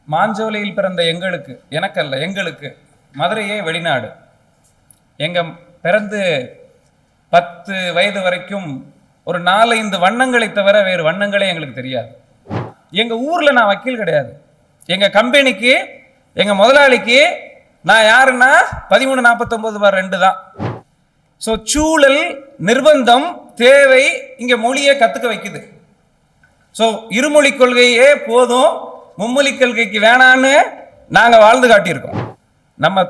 மாஞ்சோலையில் பிறந்த எங்களுக்கு, எனக்கல்ல எங்களுக்கு, மதுரையே வெளிநாடு. எங்க பிறந்து 10 வயது வரைக்கும் ஒரு 4-5 வண்ணங்களை தவிர வேறு வண்ணங்களே எங்களுக்கு தெரியாது. எங்க ஊர்ல நான் வக்கீல் கிடையாது. எங்க கம்பெனிக்கு, எங்க முதலாளிக்கு நான் யாருன்னா 1349/2 தான். ஸோ சூழல், நிர்பந்தம், தேவை இங்க மொழியை கத்துக்க வைக்குது. ஸோ இருமொழி கொள்கையே போதும், மும்மொழி கொள்கைக்கு வேணான்னு நாங்க வாழ்ந்து காட்டியிருக்கோம். நம்ம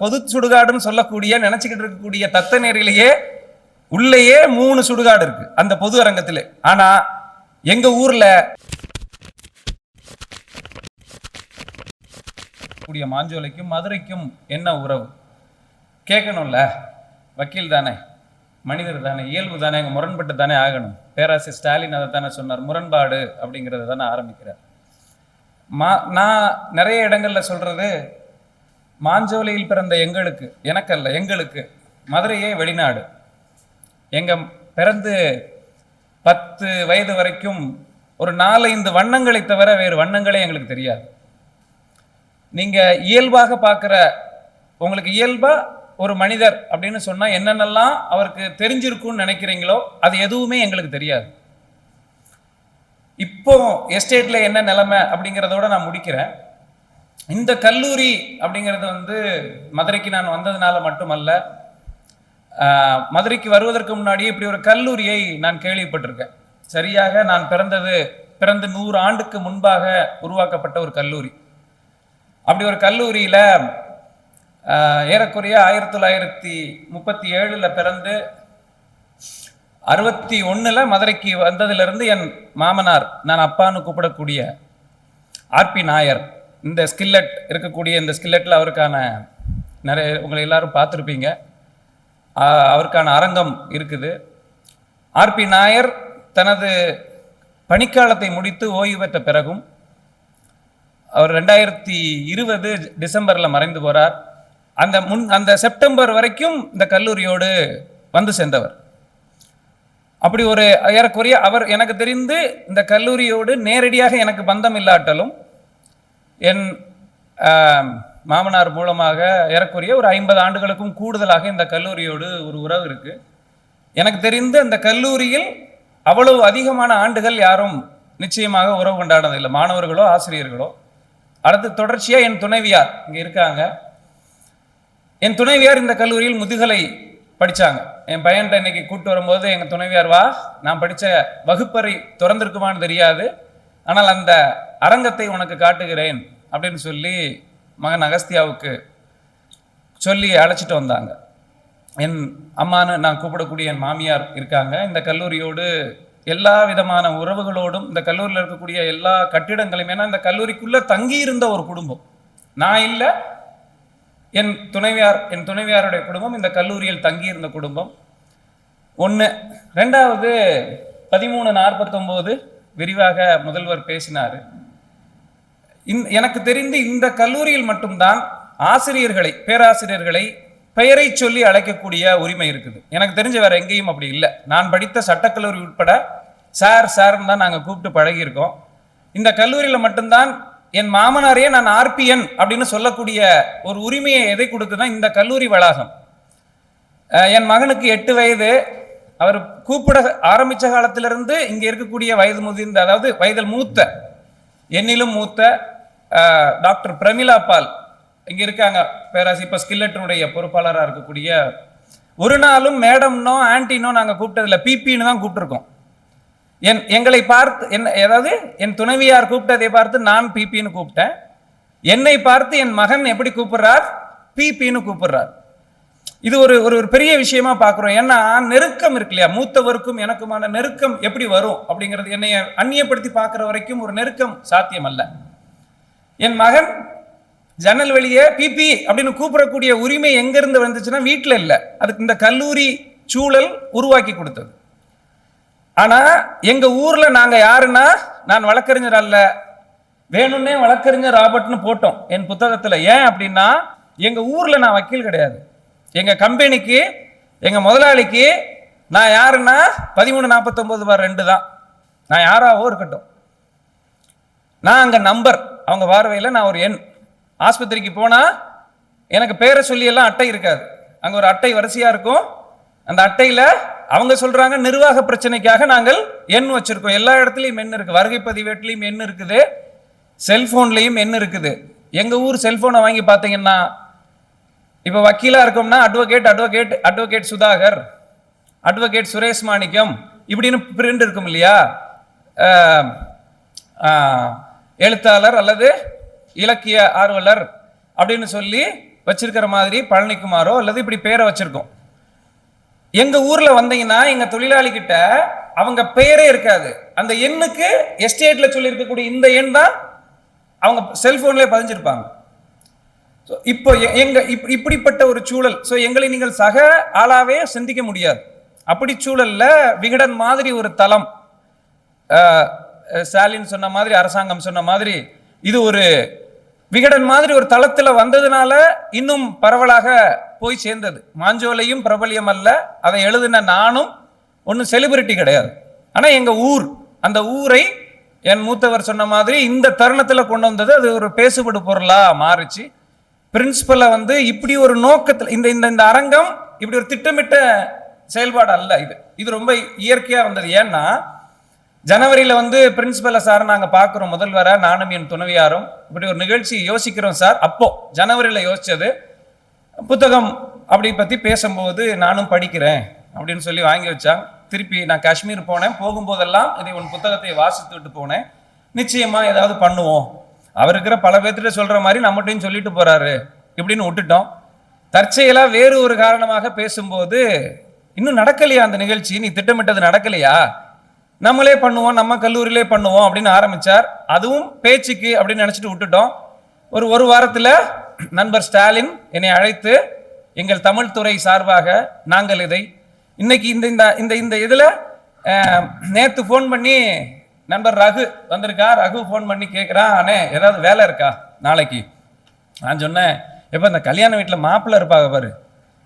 பொது சுடுகாடுன்னு சொல்லக்கூடிய நினைச்சுக்கிட்டு இருக்கக்கூடிய தத்த நேரிலேயே உள்ளேயே 3 சுடுகாடு இருக்கு அந்த பொது அரங்கத்திலே. ஆனா எங்க ஊர்ல கூடிய மாஞ்சோலைக்கும் மதுரைக்கும் என்ன உறவு கேட்கணும்ல. வக்கீல் தானே, மனிதர் தானே, இயல்பு தானே, எங்க முரண்பட்டு தானே ஆகணும். பேராசிரியர் ஸ்டாலின் அதை தானே சொன்னார், முரண்பாடு அப்படிங்கிறத தானே ஆரம்பிக்கிறார். நான் நிறைய இடங்கள்ல சொல்றது, மாஞ்சோலையில் பிறந்த எங்களுக்கு, எனக்கல்ல எங்களுக்கு, மதுரையே வெளிநாடு. எங்க பிறந்து 10 வயது வரைக்கும் ஒரு 4-5 வண்ணங்களை தவிர வேறு வண்ணங்களே எங்களுக்கு தெரியாது. நீங்க இயல்பாக பார்க்குற, உங்களுக்கு இயல்பா ஒரு மனிதர் அப்படின்னு சொன்னா என்னென்னலாம் அவருக்கு தெரிஞ்சிருக்கும்னு நினைக்கிறீங்களோ அது எதுவுமே எங்களுக்கு தெரியாது. இப்போ எஸ்டேட்ல என்ன நிலைமை அப்படிங்கிறதோட நான் முடிக்கிறேன். இந்த கல்லூரி அப்படிங்கிறது மதுரைக்கு நான் வந்ததுனால மட்டுமல்ல, மதுரைக்கு வருவதற்கு முன்னாடியே இப்படி ஒரு கல்லூரியை நான் கேள்விப்பட்டிருக்கேன். சரியாக நான் பிறந்து 100 ஆண்டுக்கு முன்பாக உருவாக்கப்பட்ட ஒரு கல்லூரி. அப்படி ஒரு கல்லூரியில ஏறக்குறைய 1937 பிறந்து 61 மதுரைக்கு வந்ததிலிருந்து என் மாமனார், நான் அப்பான்னு கூப்பிடக்கூடிய ஆர்பி நாயர், இந்த ஸ்கில்லட் இருக்கக்கூடிய இந்த ஸ்கில்லட்டில் அவருக்கான நிறைய உங்களை எல்லாரும் பார்த்துருப்பீங்க, அவருக்கான அரங்கம் இருக்குது. ஆர்பி நாயர் தனது பணிக்காலத்தை முடித்து ஓய்வு பெற்ற பிறகும் அவர் 2020 டிசம்பரில் மறைந்து போகிறார். அந்த செப்டம்பர் வரைக்கும் இந்த கல்லூரியோடு வந்து சேர்ந்தவர். அப்படி ஒரு ஏறக்குறைய அவர் எனக்கு தெரிந்து இந்த கல்லூரியோடு நேரடியாக எனக்கு பந்தம் இல்லாட்டாலும் என் மாமனார் மூலமாக ஏறக்குறைய ஒரு 50 ஆண்டுகளுக்கும் கூடுதலாக இந்த கல்லூரியோடு ஒரு உறவு இருக்கு. எனக்கு தெரிந்து அந்த கல்லூரியில் அவ்வளவு அதிகமான ஆண்டுகள் யாரும் நிச்சயமாக உறவு கொண்டாடுறதில்லை, மாணவர்களோ ஆசிரியர்களோ. அடுத்து தொடர்ச்சியா என் துணைவியார் இங்க இருக்காங்க. என் துணைவியார் இந்த கல்லூரியில் முதுகலை படிச்சாங்க. என் பையன்கிட்ட இன்னைக்கு கூப்பிட்டு வரும்போது எங்க துணைவியார், வா, நான் படிச்ச வகுப்பறை திறந்திருக்குமான்னு தெரியாது, ஆனால் அந்த அரங்கத்தை உனக்கு காட்டுகிறேன் அப்படின்னு சொல்லி மகன் அகஸ்தியாவுக்கு சொல்லி அழைச்சிட்டு வந்தாங்க. என் அம்மான்னு நான் கூப்பிடக்கூடிய என் மாமியார் இருக்காங்க. இந்த கல்லூரியோடு எல்லா விதமான உறவுகளோடும், இந்த கல்லூரியில் இருக்கக்கூடிய எல்லா கட்டிடங்களையும், ஏன்னா இந்த கல்லூரிக்குள்ள தங்கி இருந்த ஒரு குடும்பம் நான் இல்லை, என் துணைவியாருடைய குடும்பம் இந்த கல்லூரியில் தங்கி இருந்த குடும்பம். 1. 2வது 1349 விரிவாக முதல்வர் பேசினார். எனக்கு தெரிந்து இந்த கல்லூரியில் மட்டும்தான் ஆசிரியர்களை, பேராசிரியர்களை பெயரை சொல்லி அழைக்கக்கூடிய உரிமை இருக்குது. எனக்கு தெரிஞ்ச வேற எங்கேயும் அப்படி இல்லை. நான் படித்த சட்டக்கல்லூரி உட்பட சார் சார்ன்னு தான் நாங்கள் கூப்பிட்டு பழகியிருக்கோம். இந்த கல்லூரியில் மட்டும்தான் என் மாமனாரையே நான் ஆர்பிஎன் அப்படின்னு சொல்லக்கூடிய ஒரு உரிமையை எதை கொடுக்குதுன்னா இந்த கல்லூரி வளாகம். என் மகனுக்கு 8 வயது. அவர் கூப்பிட ஆரம்பித்த காலத்திலிருந்து இங்கே இருக்கக்கூடிய வயது முதிர்ந்த, அதாவது வயதில் மூத்த, என்னிலும் மூத்த டாக்டர் பிரமிளா பால் இங்கே இருக்காங்க, பேராசிரியர், இப்போ ஸ்கில்லட்டினுடைய பொறுப்பாளராக இருக்கக்கூடிய. ஒரு நாளும் மேடம்னோ ஆன்டினோ நாங்கள் கூப்பிட்டதில்லை, பிபின்னு தான் கூப்பிட்டுருக்கோம். எங்களை பார்த்து அதாவது என் துணைவியார் கூப்பிட்டதை பார்த்து நான் பிபின்னு கூப்பிட்டேன். என்னை பார்த்து என் மகன் எப்படி கூப்பிடுறார், பிபின்னு கூப்பிடுறார். இது ஒரு பெரிய விஷயமா பார்க்குறோம். ஏன்னா நெருக்கம் இருக்கு இல்லையா, மூத்தவருக்கும் எனக்குமான நெருக்கம் எப்படி வரும் அப்படிங்கிறது, என்னை அந்நியப்படுத்தி பார்க்குற வரைக்கும் ஒரு நெருக்கம் சாத்தியம் அல்ல. என் மகன் ஜன்னல் வெளியே பிபி அப்படின்னு கூப்பிடக்கூடிய உரிமை எங்கிருந்து வந்துச்சுன்னா வீட்டில் இல்லை, அதுக்கு இந்த கல்லூரி சூழல் உருவாக்கி கொடுத்தது. ஆனா எங்க ஊர்ல நாங்க யாருன்னா, நான் வழக்கறிஞர் அல்ல, வேணும்னே வழக்கறிஞர் ராபர்ட்னு போட்டோம் என் புத்தகத்துல. ஏன் அப்படின்னா எங்க ஊர்ல நான் வக்கீல் கிடையாது. எங்க கம்பெனிக்கு, எங்க முதலாளிக்கு நான் யாருன்னா 1349/2 தான். நான் யாராவோ இருக்கட்டும், நான் அங்க நம்பர் அவங்க பார்வையில் நான் ஒரு எண். ஆஸ்பத்திரிக்கு போனால் எனக்கு பேரை சொல்லி எல்லாம் அட்டை இருக்காது, அங்கே ஒரு அட்டை வரிசையாக இருக்கும். அந்த அட்டையில் அவங்க சொல்கிறாங்க நிர்வாக பிரச்சனைக்காக நாங்கள் எண் வச்சுருக்கோம். எல்லா இடத்துலையும் எண் இருக்குது, வருகை பதிவேட்டிலையும் எண் இருக்குது, செல்ஃபோன்லேயும் எண் இருக்குது. எங்கள் ஊர் செல்ஃபோனை வாங்கி பார்த்தீங்கன்னா இப்போ வக்கீலாக இருக்கோம்னா அட்வொகேட் சுதாகர், அட்வொகேட் சுரேஷ் மாணிக்கம் இப்படின்னு பிரிண்ட் இருக்கும் இல்லையா, எழுத்தாளர் அல்லது இலக்கிய ஆர்வலர் அப்படின்னு சொல்லி வச்சிருக்கிற மாதிரி பழனிக்குமாரோ அல்லது இப்படி பேரை வச்சிருக்கோம். எங்க ஊர்ல வந்தீங்கன்னா எங்க தொழிலாளி கிட்ட அவங்க பெயரே இருக்காது, அந்த எண்ணுக்கு எஸ்டேட்ல சொல்லி இருக்கக்கூடிய இந்த எண் தான் அவங்க செல்போன்ல பதிஞ்சிருப்பாங்க. இப்போ இப்படிப்பட்ட ஒரு சூழல். எங்களை நீங்கள் சக ஆளாவே சிந்திக்க முடியாது. அப்படி சூழல்ல விகடன் மாதிரி ஒரு தளம், ஸ்டாலின் சொன்ன மாதிரி, அரசாங்கம் சொன்ன மாதிரி, இது ஒரு விகடன் மாதிரி ஒரு தளத்துல வந்ததுனால இன்னும் பரவலாக போய் சேர்ந்தது. மாஞ்சோலையும் பிரபலியம் அல்ல, அதை எழுதின நானும் ஒன்றும் செலிபிரிட்டி கிடையாது. ஆனா எங்க ஊர், அந்த ஊரை என் மூத்தவர் சொன்ன மாதிரி இந்த தருணத்துல கொண்டு வந்தது, அது ஒரு பேசுபடு பொருளா மாறிச்சு. பிரின்சிபலை இப்படி ஒரு நோக்கத்தில் இந்த இந்த அரங்கம் இப்படி ஒரு திட்டமிட்ட செயல்பாடு அல்ல. இது ரொம்ப இயற்கையா வந்தது. ஏன்னா ஜனவரியில பிரின்சிபலை சார் நாங்க பாக்குறோம், முதல்வர நானும் என் துணைவியாரும் இப்படி ஒரு நிகழ்ச்சி யோசிக்கிறோம் சார். அப்போ ஜனவரியில யோசிச்சது புத்தகம் அப்படி பத்தி பேசும்போது நானும் படிக்கிறேன் அப்படின்னு சொல்லி வாங்கி வச்சாங்க. திருப்பி நான் காஷ்மீர் போனேன், போகும்போதெல்லாம் இதை உன் புத்தகத்தை வாசித்துட்டு போனேன், நிச்சயமா ஏதாவது பண்ணுவோம், அவர் இருக்கிற பல பேர்த்திட்ட சொல்ற மாதிரி நம்மகிட்டையும் சொல்லிட்டு போறாரு இப்படின்னு விட்டுட்டோம். தற்செயலா வேறு ஒரு காரணமாக பேசும்போது இன்னும் நடக்கலையா அந்த நிகழ்ச்சி, நீ திட்டமிட்டது நடக்கலையா, நம்மளே பண்ணுவோம், நம்ம கல்லூரியிலே பண்ணுவோம் அப்படின்னு ஆரம்பிச்சார். அதுவும் பேச்சுக்கு அப்படின்னு நினைச்சிட்டு விட்டுட்டோம். ஒரு வாரத்துல நண்பர் ஸ்டாலின் என்னை அழைத்து எங்கள் தமிழ் துறை சார்பாக நாங்கள் இதை இன்னைக்கு இந்த இதுல நேத்து போன் பண்ணி நண்பர் ரகு வந்திருக்கா, ரகு போன் பண்ணி கேட்கிறான், அண்ணே ஏதாவது வேலை இருக்கா நாளைக்கு. நான் சொன்னேன், எப்ப இந்த கல்யாண வீட்டுல மாப்பிள்ளை இருப்பாங்க பாரு,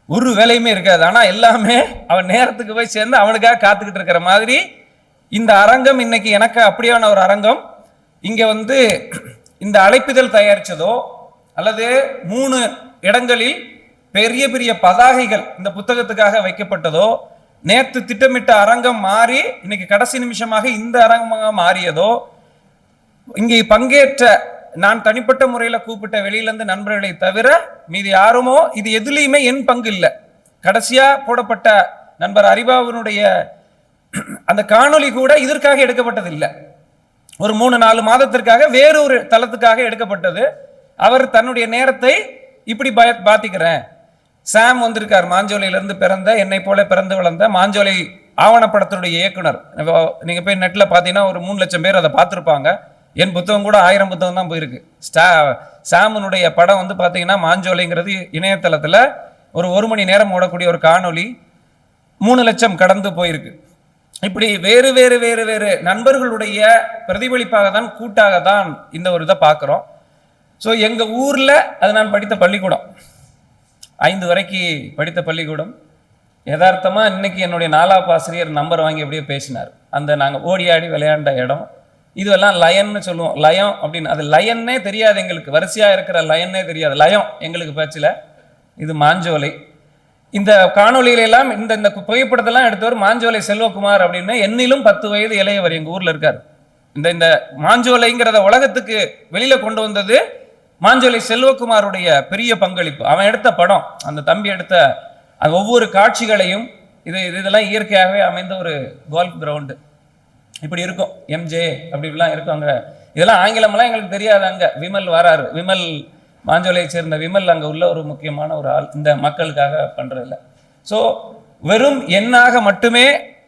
ஒரு வேலையுமே இருக்காது, ஆனா எல்லாமே அவன் நேரத்துக்கு போய் சேர்ந்து அவனுக்காக காத்துக்கிட்டு இருக்கிற மாதிரி இந்த அரங்கம் இன்னைக்கு எனக்கு அப்படியான ஒரு அரங்கம். இங்க இந்த அழைப்பிதழ் தயாரிச்சதோ அல்லது 3 இடங்களில் பெரிய பெரிய பதாகைகள் இந்த புத்தகத்துக்காக வைக்கப்பட்டதோ, நேற்று திட்டமிட்ட அரங்கம் மாறி இன்னைக்கு கடைசி நிமிஷமாக இந்த அரங்கமாக மாறியதோ, இங்கே பங்கேற்ற நான் தனிப்பட்ட முறையில் கூப்பிட்ட வெளியிலிருந்து நண்பர்களை தவிர மீது யாருமோ இது எதுலையுமே என் பங்கு இல்லை. கடைசியா போடப்பட்ட நண்பர் அரிபாபனுடைய அந்த காணொளி கூட இதற்காக எடுக்கப்பட்டது இல்லை, ஒரு 3-4 மாதத்திற்காக வேறொரு தளத்துக்காக எடுக்கப்பட்டது. அவர் தன்னுடைய நேரத்தை இப்படி பாத்திக்கிறேன். சாம் வந்திருக்கார், மாஞ்சோலையிலிருந்து பிறந்த, என்னை போல பிறந்து வளர்ந்த மாஞ்சோலை ஆவணப்படத்தினுடைய இயக்குனர். நீங்க போய் நெட்ல பாத்தீங்கன்னா ஒரு 3 லட்சம் பேர் அதை பார்த்துருப்பாங்க. என் புத்தகம் கூட 1000 புத்தகம் தான் போயிருக்கு. சாமனுடைய படம் பாத்தீங்கன்னா மாஞ்சோலைங்கிறது இணையதளத்துல ஒரு 1 மணி நேரம் ஓடக்கூடிய ஒரு காணொளி 3 லட்சம் கடந்து போயிருக்கு. இப்படி வேறு வேறு வேறு வேறு நண்பர்களுடைய பிரதிபலிப்பாக தான், கூட்டாக தான் இந்த ஒரு இதை பார்க்குறோம். ஸோ எங்க ஊர்ல அது நான் படித்த பள்ளிக்கூடம், 5 வரைக்கும் படித்த பள்ளிக்கூடம். யதார்த்தமா இன்னைக்கு என்னுடைய 4ஆம் ஆசிரியர் நம்பர் வாங்கி அப்படியே பேசினார். அந்த நாங்கள் ஓடி ஆடி விளையாண்ட இடம் இதுவெல்லாம் லயன்னு சொல்லுவோம். லயம் அப்படின்னு, அது லயன்னே தெரியாது எங்களுக்கு, வரிசையா இருக்கிற லயன்னே தெரியாது, லயம் எங்களுக்கு பேச்சில். இது மாஞ்சோலை. இந்த காணொலியில எல்லாம் இந்த புகைப்படத்தெல்லாம் எடுத்தவர் மாஞ்சோலை செல்வகுமார் அப்படின்னு, என்னிலும் 10 வயது இளையவர் எங்க ஊர்ல இருக்கார். இந்த மாஞ்சோலைங்கிறத உலகத்துக்கு வெளியில கொண்டு வந்தது மாஞ்சோலை செல்வகுமாருடைய பெரிய பங்களிப்பு. அவன் எடுத்த படம், அந்த தம்பி எடுத்த அந்த ஒவ்வொரு காட்சிகளையும், இதெல்லாம் இயற்கையாகவே அமைந்த ஒரு கோல்ஃப் கிரவுண்டு இப்படி இருக்கும், எம்ஜே அப்படிலாம் இருக்கும் அங்க. இதெல்லாம் ஆங்கிலமெல்லாம் எங்களுக்கு தெரியாது. அங்க விமல் வராரு, விமல் மாஞ்சோலையை சேர்ந்த விமல் அங்க உள்ள ஒரு முக்கியமான ஒரு ஆள் இந்த மக்களுக்காக பண்றதில்ல. ஸோ வெறும் எண்ணாக மட்டுமே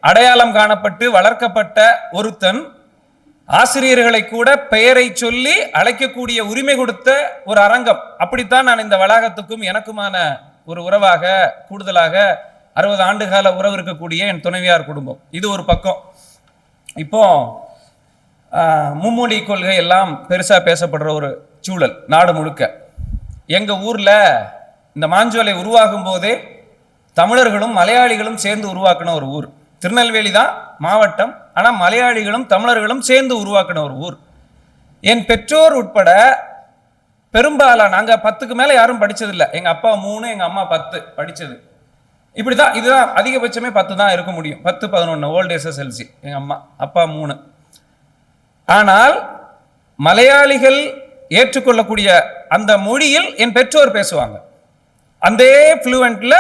அடையாளம் காணப்பட்டு வளர்க்கப்பட்ட ஒருத்தன் ஆசிரியர்களை கூட பெயரை சொல்லி அழைக்கக்கூடிய உரிமை கொடுத்த ஒரு அரங்கம். அப்படித்தான் நான் இந்த வளாகத்துக்கும் எனக்குமான ஒரு உறவாக, கூடுதலாக 60 ஆண்டுகால உறவு இருக்கக்கூடிய என் துணைவியார் குடும்பம். இது ஒரு பக்கம். இப்போ மும்மொழி கொள்கை எல்லாம் பெருசா பேசப்படுற ஒரு சூழல் நாடு முழுக்க. எங்க ஊர்ல இந்த மாஞ்சோலை உருவாகும் போதே தமிழர்களும் மலையாளிகளும் சேர்ந்து உருவாக்கின ஒரு ஊர். திருநெல்வேலி தான் மாவட்டம், ஆனா மலையாளிகளும் தமிழர்களும் சேர்ந்து உருவாக்கின ஒரு ஊர். என் பெற்றோர் உட்பட பெரும்பாலான, நாங்க 10க்கு மேல யாரும் படிச்சதில்லை. எங்க அப்பா 3, எங்க அம்மா 10 படிச்சது. இப்படிதான், இதுதான் அதிகபட்சமே 10 தான் இருக்க முடியும். 10, 11 ஓல்டு SSLC. எங்க அம்மா, அப்பா 3. ஆனால் மலையாளிகள் ஏற்றுக்கொள்ளக்கூடிய அந்த மொழியில் என் பெற்றோர் பேசுவாங்க. அந்த ஃப்ளூவெண்ட்ல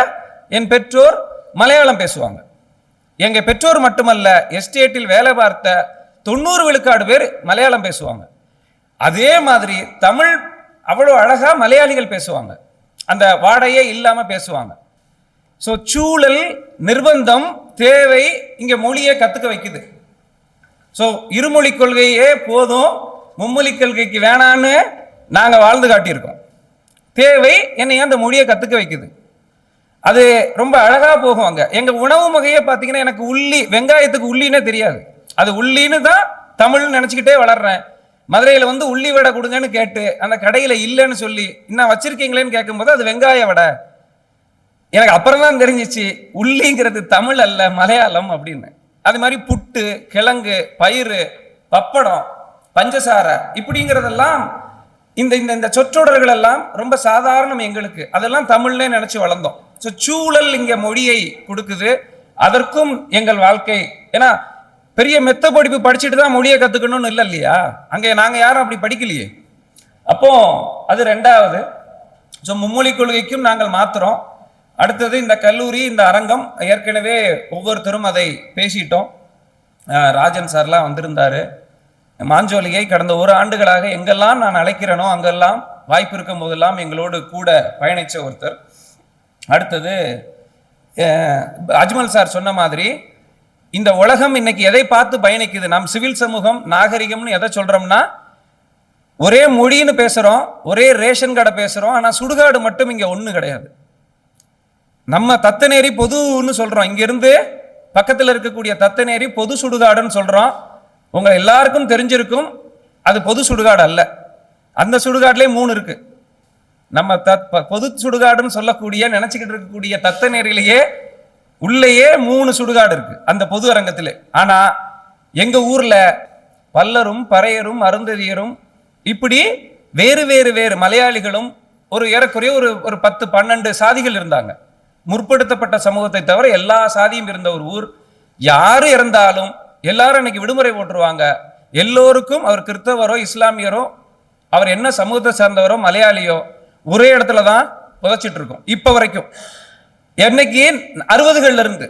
என் பெற்றோர் மலையாளம் பேசுவாங்க. எங்க பெற்றோர் மட்டுமல்ல, எஸ்டேட்டில் வேலை பார்த்த 90 விழுக்காடு பேர் மலையாளம் பேசுவாங்க. அதே மாதிரி தமிழ் அவ்வளோ அழகா மலையாளிகள் பேசுவாங்க, அந்த வாடையே இல்லாம பேசுவாங்க. ஸோ சூழல், நிர்பந்தம், தேவை இங்க மொழியை கத்துக்க வைக்குது. ஸோ இருமொழி கொள்கையே போதும், மும்மொழி கொள்கைக்கு வேணான்னு நாங்க வாழ்ந்து காட்டியிருக்கோம். தேவை என்னைய அந்த மொழியை கத்துக்க வைக்குது. அது ரொம்ப அழகா போகும். அங்க எங்க உணவு வகையை பார்த்தீங்கன்னா, எனக்கு உள்ளி, வெங்காயத்துக்கு உள்ளினே தெரியாது. அது உள்ளின்னு தான் தமிழ்னு நினைச்சுக்கிட்டே வளர்றேன். மதுரையில் வந்து உள்ளி வடை கொடுங்கன்னு கேட்டு அந்த கடையில் இல்லைன்னு சொல்லி இன்னும் வச்சிருக்கீங்களேன்னு கேட்கும்போது அது வெங்காய வடை. எனக்கு அப்புறம் தான் தெரிஞ்சிச்சு உள்ளிங்கிறது தமிழ் அல்ல, மலையாளம் அப்படின்னு. அது மாதிரி புட்டு, கிழங்கு, பயிறு, பப்படம், பஞ்சசாரை இப்படிங்கிறதெல்லாம் இந்த இந்த சொற்றொடர்கள் எல்லாம் ரொம்ப சாதாரணம் எங்களுக்கு. அதெல்லாம் தமிழ்னே நினைச்சு வளர்ந்தோம். ஸோ சூழல் இங்க மொழியை கொடுக்குது, அதற்கும் எங்கள் வாழ்க்கை. ஏன்னா பெரிய மெத்த படிப்பு படிச்சுட்டு தான் மொழியை கத்துக்கணும்னு இல்லை இல்லையா? அங்கே நாங்க யாரும் அப்படி படிக்கலையே. அப்போ அது 2வது. ஸோ மும்மொழி கொள்கைக்கும் நாங்கள் மாத்துறோம். அடுத்தது இந்த கல்லூரி, இந்த அரங்கம், ஏற்கனவே ஒவ்வொருத்தரும் அதை பேசிட்டோம். ராஜன் சார்லாம் வந்திருந்தாரு. மாஞ்சோலியை கடந்த 1 ஆண்டுகளாக எங்கெல்லாம் நான் அழைக்கிறேனோ அங்கெல்லாம் வாய்ப்பு இருக்கும் போதெல்லாம் எங்களோடு கூட பயணிச்ச ஒருத்தர். அடுத்தது அஜ்மல் சார் சொன்ன மாதிரி இந்த உலகம் இன்னைக்கு எதை பார்த்து பயணிக்குது? நாம் சிவில் சமூகம், நாகரிகம்னு எதை சொல்றோம்னா, ஒரே மொழின்னு பேசுறோம், ஒரே ரேஷன் கடை பேசுறோம், ஆனா சுடுகாடு மட்டும் இங்க ஒண்ணு கிடையாது. நம்ம தத்தநேரி பொதுன்னு சொல்றோம், இங்க இருந்து பக்கத்தில் இருக்கக்கூடிய தத்தநேரி பொது சுடுகாடுன்னு சொல்றோம். உங்க எல்லாருக்கும் தெரிஞ்சிருக்கும், அது பொது சுடுகாடு அல்ல. அந்த சுடுகாட்டிலே 3 இருக்கு. நம்ம பொது சுடுகாடுன்னு சொல்லக்கூடிய நினைச்சுக்கிட்டு இருக்கக்கூடிய தத்தநேரிலேயே உள்ளேயே 3 சுடுகாடு இருக்கு அந்த பொது அரங்கத்திலே. ஆனா எங்க ஊர்ல பல்லரும், பறையரும், அருந்ததியரும், இப்படி வேறு வேறு வேறு மலையாளிகளும் ஒரு ஏறக்குறைய ஒரு 10-12 சாதிகள் இருந்தாங்க. முற்படுத்தப்பட்ட சமூகத்தை தவிர எல்லா சாதியும் இருந்த ஒரு ஊர். யாரு இறந்தாலும் எல்லாரும் இன்னைக்கு விடுமுறை போட்டுருவாங்க. எல்லோருக்கும், அவர் கிறிஸ்தவரோ இஸ்லாமியரோ, அவர் என்ன சமூகத்தை சார்ந்தவரோ மலையாளியோ, ஒரே இடத்துல தான் புதைச்சிட்டு இருக்கோம் இப்ப வரைக்கும். என்னைக்கு 60கள்ல இருந்து.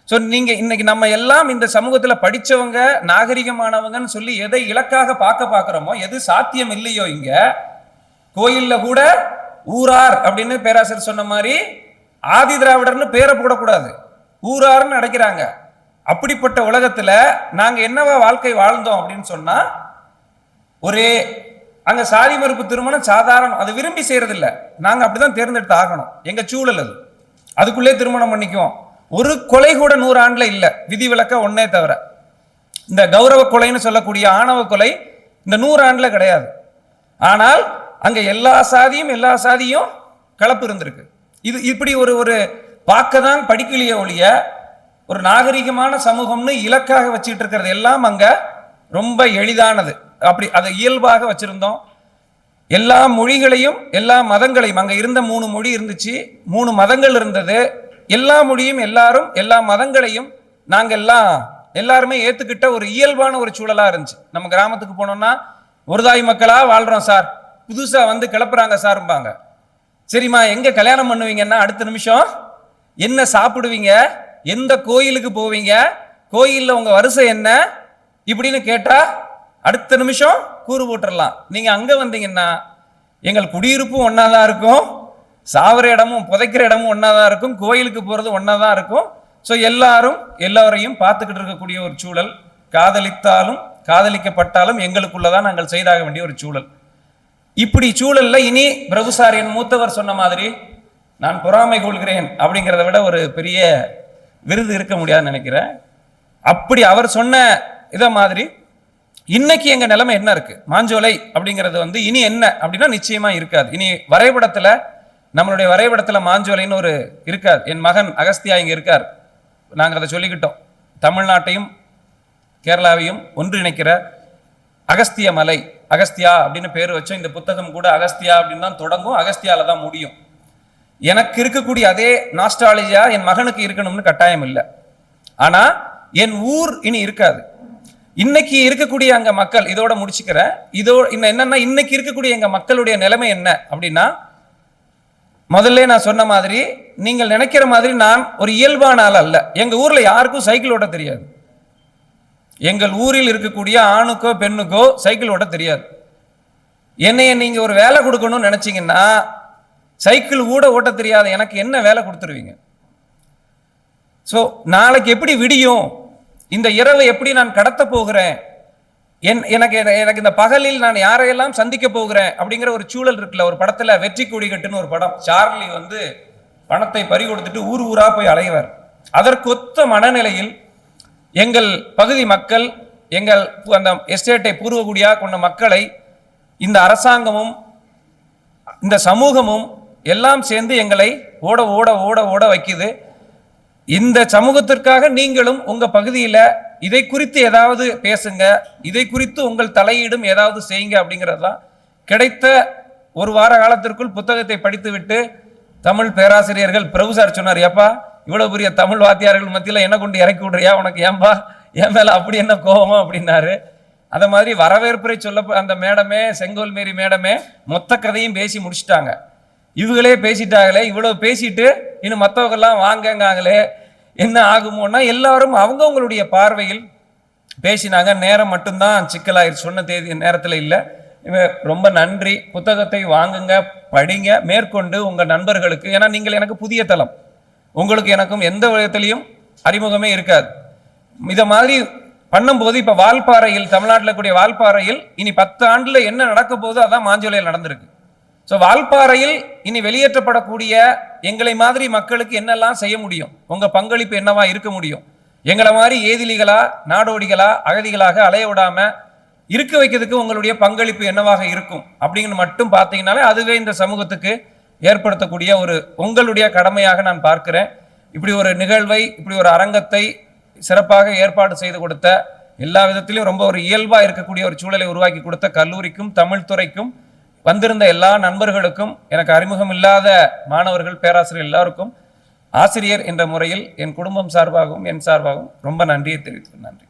ஸோ நீங்க இன்னைக்கு நம்ம எல்லாம் இந்த சமூகத்தில் படிச்சவங்க, நாகரிகமானவங்கன்னு சொல்லி எதை இலக்காக பார்க்கிறோமோ, எது சாத்தியம் இல்லையோ, இங்க கோயில்ல கூட ஊரார் அப்படின்னு பேராசிரியர் சொன்ன மாதிரி ஆதி திராவிடர்னு பேரை போடக்கூடாது, ஊரார்னு அடைக்கிறாங்க. அப்படிப்பட்ட உலகத்துல நாங்க என்னவா வாழ்க்கை வாழ்ந்தோம் அப்படின்னு சொன்னா, ஒரே அங்க சாதி மறுப்பு திருமணம் சாதாரணம், அது விரும்பி செய்யறது இல்லை, நாங்க அப்படிதான் தேர்ந்தெடுத்து ஆகணும். எங்க சூழல் அது, அதுக்குள்ளே திருமணம் பண்ணிக்குவோம். ஒரு கொலை கூட 100 ஆண்டுல இல்லை, விதி விலக்க ஒன்னே தவிர. இந்த கௌரவ கொலைன்னு சொல்லக்கூடிய ஆணவ கொலை இந்த 100 ஆண்டுல கிடையாது. ஆனால் அங்க எல்லா சாதியும் கலப்பு இருந்திருக்கு. இது இப்படி ஒரு பார்க்க தான் படிக்கலையே ஒழிய, ஒரு நாகரிகமான சமூகம்னு இலக்காக வச்சுட்டு இருக்கிறது எல்லாம் அங்க ரொம்ப எளிதானது. அப்படி அதை இயல்பாக வச்சிருந்தோம். எல்லா மொழிகளையும், எல்லா மதங்களையும், அங்க இருந்த 3 மொழி இருந்துச்சு, 3 மதங்கள் இருந்தது. எல்லா மொழியும், எல்லாரும், எல்லா மதங்களையும் நாங்க எல்லாருமே ஏத்துக்கிட்ட ஒரு இயல்பான ஒரு சூழலா இருந்துச்சு. நம்ம கிராமத்துக்கு போனோம்னா ஒரு தாய் மக்களா வாழ்றோம் சார், புதுசா வந்து கிளப்புறாங்க சார்பாங்க. சரிம்மா, எங்க கல்யாணம் பண்ணுவீங்கன்னா அடுத்த நிமிஷம் என்ன சாப்பிடுவீங்க, எந்த கோயிலுக்கு போவீங்க, கோயில்ல உங்க வரிசை என்ன இப்படின்னு கேட்டா அடுத்த நிமிஷம் கூறு போட்டுடலாம். நீங்க அங்க வந்தீங்கன்னா எங்கள் குடியிருப்பும் ஒன்னாதான் இருக்கும், சாவர இடமும் புதைக்கிற இடமும் ஒன்னாதான் இருக்கும், கோயிலுக்கு போறது ஒன்னாதான் இருக்கும். ஸோ எல்லாரையும் பார்த்துக்கிட்டு இருக்கக்கூடிய ஒரு சூழல். காதலித்தாலும் காதலிக்கப்பட்டாலும் எங்களுக்குள்ளதான் நாங்கள் செய்தாக வேண்டிய ஒரு சூழல். இப்படி சூழல்ல இனி பிரபுசார், என் மூத்தவர் சொன்ன மாதிரி, நான் பொறாமை கொள்கிறேன் அப்படிங்கிறத விட ஒரு பெரிய விருது இருக்க முடியாதுன்னு நினைக்கிறேன். அப்படி அவர் சொன்ன இதை மாதிரி இன்னைக்கு எங்க நிலைமை என்ன இருக்கு, மாஞ்சோலை அப்படிங்கிறது வந்து இனி என்ன அப்படின்னா நிச்சயமா இருக்காது. இனி வரைபடத்துல, நம்மளுடைய வரைபடத்துல மாஞ்சோலைன்னு ஒரு இருக்காது. என் மகன் அகஸ்தியா இங்க இருக்கார், நாங்க அதை சொல்லிக்கிட்டோம். தமிழ்நாட்டையும் கேரளாவையும் ஒன்றிணைக்கிற அகஸ்திய மலை, அகஸ்தியா அப்படின்னு பேர் வச்சோம். இந்த புத்தகம் கூட அகஸ்தியா அப்படின்னு தான் தொடங்கும், அகஸ்தியால தான் முடியும். எனக்கு இருக்கக்கூடிய அதே நாஸ்டாலஜியா என் மகனுக்கு இருக்கணும்னு கட்டாயம் இல்லை. ஆனா என் ஊர் இனி இருக்காது. இன்னைக்கு இருக்கக்கூடிய அங்க மக்கள், இதோட முடிச்சுக்கிறேன், என்னன்னா இன்னைக்கு இருக்கக்கூடிய எங்க மக்களுடைய நிலைமை என்ன அப்படின்னா, முதல்ல நான் சொன்ன மாதிரி நீங்கள் நினைக்கிற மாதிரி நான் ஒரு இயல்பான ஆள் அல்ல. எங்க ஊர்ல யாருக்கும் சைக்கிள் ஓட்ட தெரியாது. எங்கள் ஊரில் இருக்கக்கூடிய ஆணுக்கோ பெண்ணுக்கோ சைக்கிள் ஓட்ட தெரியாது. என்னைய நீங்க ஒரு வேலை கொடுக்கணும்னு நினைச்சீங்கன்னா, சைக்கிள் கூட ஓட்ட தெரியாத எனக்கு என்ன வேலை கொடுத்துருவீங்க? ஸோ நாளைக்கு எப்படி விடியும், இந்த இரவை எப்படி நான் கடத்த போகிறேன், எனக்கு இந்த பகலில் நான் யாரையெல்லாம் சந்திக்க போகிறேன் அப்படிங்கிற ஒரு சூழல் இருக்குல்ல. ஒரு படத்துல வெற்றி கொடிகட்டுன்னு ஒரு படம், சார்லி வந்து பணத்தை பறி கொடுத்துட்டு ஊர் ஊரா போய் அலைவார். அதற்கொத்த மனநிலையில் எங்கள் பகுதி மக்கள், எங்கள் அந்த எஸ்டேட்டை பூர்வகுடியா கொண்ட மக்களை இந்த அரசாங்கமும் இந்த சமூகமும் எல்லாம் சேர்ந்து எங்களை ஓட ஓட ஓட ஓட வைக்குது. இந்த சமூகத்திற்காக நீங்களும் உங்க பகுதியில் இதை குறித்து ஏதாவது பேசுங்க, இதை குறித்து உங்கள் தலையீடும் ஏதாவது செய்யுங்க அப்படிங்கிறது தான். கிடைத்த ஒரு வார காலத்திற்குள் புத்தகத்தை படித்துவிட்டு தமிழ் பேராசிரியர்கள், பிரபு சார் சொன்னார், ஏப்பா இவ்வளவு பெரிய தமிழ் வாத்தியார்கள் மத்தியில் என்ன கொண்டு இறக்கி விடுறியா, உனக்கு ஏன்பா என் மேல அப்படி என்ன கோபம் அப்படின்னாரு. அந்த மாதிரி வரவேற்புரை சொல்ல அந்த மேடமே, செங்கோல் மேரி மேடமே மொத்த கதையும் பேசி முடிச்சுட்டாங்க. இவங்களே பேசிட்டாங்களே, இவ்வளவு பேசிட்டு இன்னும் மற்றவங்கெல்லாம் வாங்கங்காங்களே, என்ன ஆகுமோன்னா எல்லாரும் அவங்கவுங்களுடைய பார்வையில் பேசினாங்க. நேரம் மட்டும்தான் சிக்கலாயிருச்சு, சொன்ன தேதி நேரத்தில் இல்லை. ரொம்ப நன்றி. புத்தகத்தை வாங்குங்க, படிங்க, மேற்கொண்டு உங்கள் நண்பர்களுக்கு, ஏன்னா நீங்கள் எனக்கு புதிய தளம், உங்களுக்கு எனக்கும் எந்த விதத்திலையும் அறிமுகமே இருக்காது. இதை மாதிரி பண்ணும்போது இப்போ வால்பாறையில், தமிழ்நாட்டில் கூடிய வால்பாறையில் இனி 10 ஆண்டுல என்ன நடக்க போகுதோ அதான் மாஞ்சோலையில் நடந்திருக்கு. ஸோ வால்பாறையில் இனி வெளியேற்றப்படக்கூடிய எங்களை மாதிரி மக்களுக்கு என்னெல்லாம் செய்ய முடியும், உங்க பங்களிப்பு என்னவா இருக்க முடியும், எங்களை மாதிரி ஏதிலிகளா நாடோடிகளா அகதிகளாக அலைய விடாம இருக்க வைக்கிறதுக்கு உங்களுடைய பங்களிப்பு என்னவாக இருக்கும் அப்படிங்கிறது மட்டும் பார்த்தீங்கன்னாலே அதுவே இந்த சமூகத்துக்கு ஏற்படுத்தக்கூடிய ஒரு உங்களுடைய கடமையாக நான் பார்க்கிறேன். இப்படி ஒரு நிகழ்வை, இப்படி ஒரு அரங்கத்தை சிறப்பாக ஏற்பாடு செய்து கொடுத்த, எல்லா விதத்திலும் ரொம்ப ஒரு இயல்பா இருக்கக்கூடிய ஒரு சூழலை உருவாக்கி கொடுத்த கல்லூரிக்கும் தமிழ் துறைக்கும் வந்திருந்த எல்லா நண்பர்களுக்கும், எனக்கு அறிமுகம் இல்லாத மாணவர்கள், பேராசிரியர் எல்லாருக்கும் ஆசிரியர் என்ற முறையில் என் குடும்பம் சார்பாகவும் என் சார்பாகவும் ரொம்ப நன்றியை தெரிவித்துக்கிறேன். நன்றி.